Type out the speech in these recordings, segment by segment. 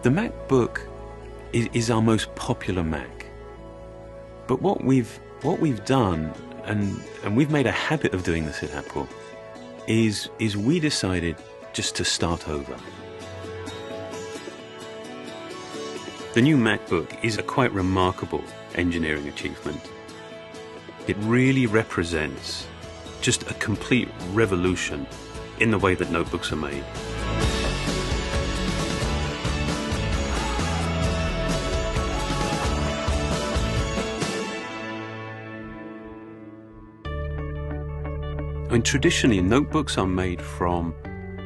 The MacBook is our most popular Mac. But what we've done, and we've made a habit of doing this at Apple, is we decided just to start over. The new MacBook is a quite remarkable engineering achievement. It really represents just a complete revolution in the way that notebooks are made. I mean, traditionally, notebooks are made from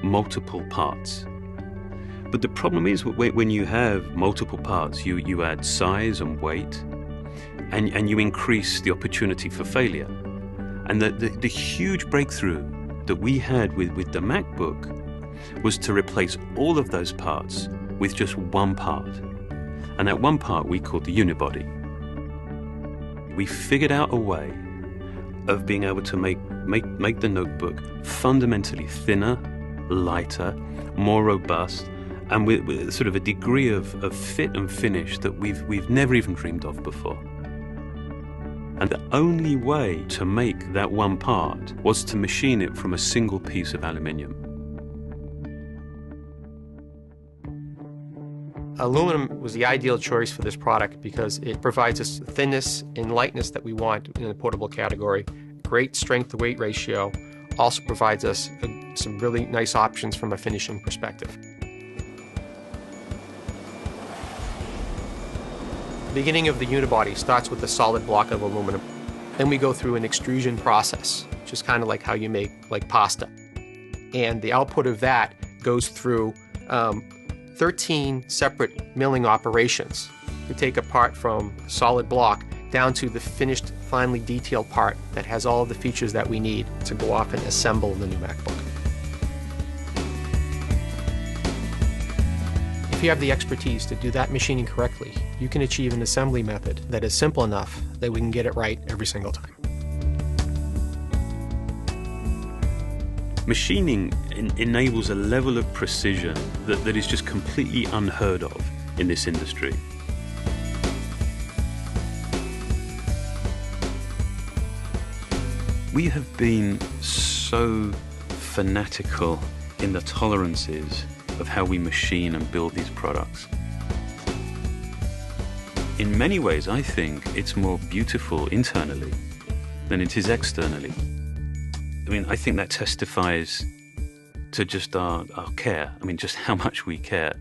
multiple parts. But the problem is when you have multiple parts, you add size and weight, and you increase the opportunity for failure. And the huge breakthrough that we had with the MacBook was to replace all of those parts with just one part. And that one part we called the unibody. We figured out a way of being able to make the notebook fundamentally thinner, lighter, more robust, and with sort of a degree of fit and finish that we've never even dreamed of before. And the only way to make that one part was to machine it from a single piece of aluminium. Aluminum was the ideal choice for this product because it provides us the thinness and lightness that we want in the portable category. Great strength-to-weight ratio. Also provides us some really nice options from a finishing perspective. The beginning of the unibody starts with a solid block of aluminum. Then we go through an extrusion process, which is kind of like how you make pasta. And the output of that goes through 13 separate milling operations. We take a part from a solid block down to the finished, finely detailed part that has all of the features that we need to go off and assemble the new MacBook. If you have the expertise to do that machining correctly, you can achieve an assembly method that is simple enough that we can get it right every single time. Machining enables a level of precision that is just completely unheard of in this industry. We have been so fanatical in the tolerances of how we machine and build these products. In many ways, I think it's more beautiful internally than it is externally. I mean, I think that testifies to just our care. I mean, just how much we care.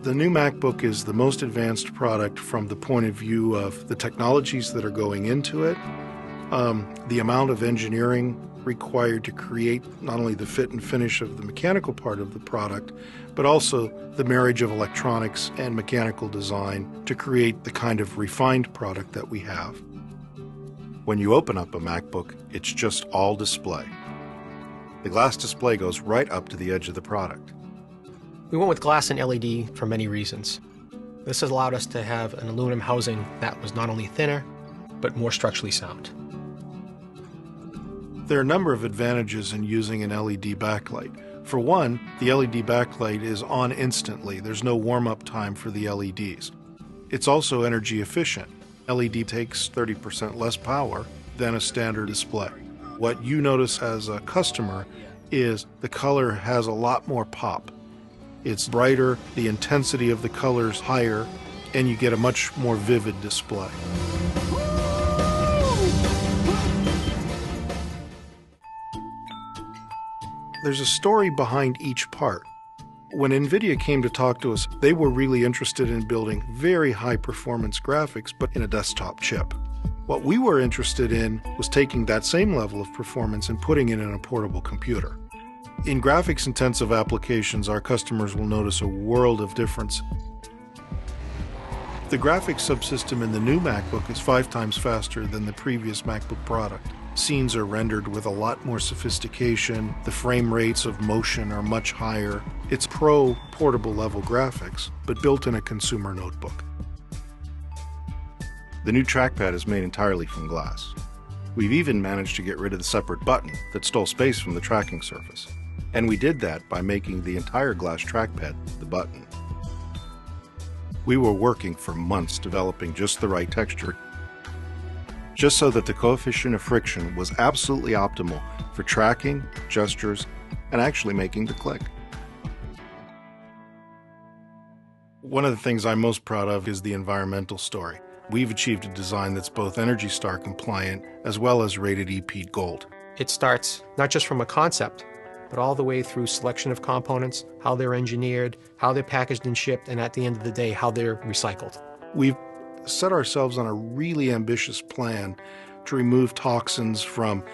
The new MacBook is the most advanced product from the point of view of the technologies that are going into it, the amount of engineering required to create not only the fit and finish of the mechanical part of the product, but also the marriage of electronics and mechanical design to create the kind of refined product that we have. When you open up a MacBook, it's just all display. The glass display goes right up to the edge of the product. We went with glass and LED for many reasons. This has allowed us to have an aluminum housing that was not only thinner, but more structurally sound. There are a number of advantages in using an LED backlight. For one, the LED backlight is on instantly. There's no warm-up time for the LEDs. It's also energy efficient. LED takes 30% less power than a standard display. What you notice as a customer is the color has a lot more pop. It's brighter, the intensity of the color's higher, and you get a much more vivid display. There's a story behind each part. When NVIDIA came to talk to us, they were really interested in building very high-performance graphics, but in a desktop chip. What we were interested in was taking that same level of performance and putting it in a portable computer. In graphics-intensive applications, our customers will notice a world of difference. The graphics subsystem in the new MacBook is 5 times faster than the previous MacBook product. Scenes are rendered with a lot more sophistication. The frame rates of motion are much higher. It's pro portable level graphics, but built in a consumer notebook. The new trackpad is made entirely from glass. We've even managed to get rid of the separate button that stole space from the tracking surface. And we did that by making the entire glass trackpad the button. We were working for months developing just the right texture, just so that the coefficient of friction was absolutely optimal for tracking, gestures, and actually making the click. One of the things I'm most proud of is the environmental story. We've achieved a design that's both ENERGY STAR compliant as well as rated EP Gold. It starts not just from a concept, but all the way through selection of components, how they're engineered, how they're packaged and shipped, and at the end of the day, how they're recycled. We've set ourselves on a really ambitious plan to remove toxins from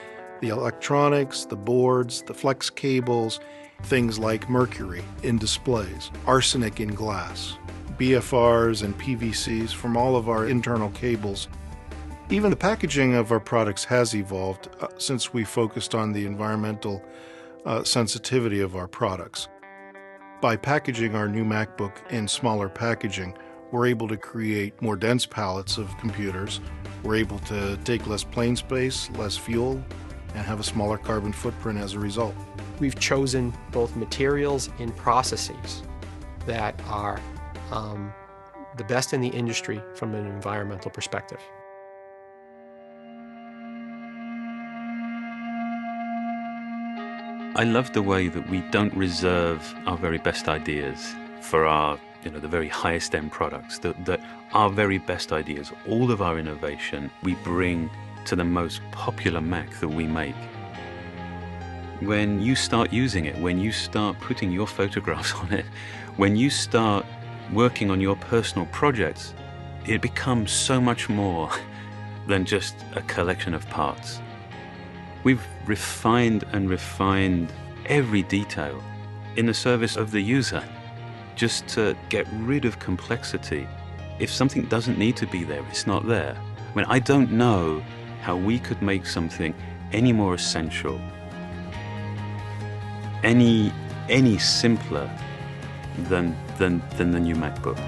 the electronics, the boards, the flex cables, things like mercury in displays, arsenic in glass, BFRs and PVCs from all of our internal cables. Even the packaging of our products has evolved since we focused on the environmental sensitivity of our products. By packaging our new MacBook in smaller packaging, we're able to create more dense palettes of computers. We're able to take less plane space, less fuel, and have a smaller carbon footprint as a result. We've chosen both materials and processes that are the best in the industry from an environmental perspective. I love the way that we don't reserve our very best ideas for our, the very highest end products, that our very best ideas, all of our innovation, we bring to the most popular Mac that we make. When you start using it, when you start putting your photographs on it, when you start working on your personal projects, it becomes so much more than just a collection of parts. We've refined and refined every detail in the service of the user, just to get rid of complexity. If something doesn't need to be there, it's not there. I mean, I don't know how we could make something any more essential, any simpler than the new MacBook.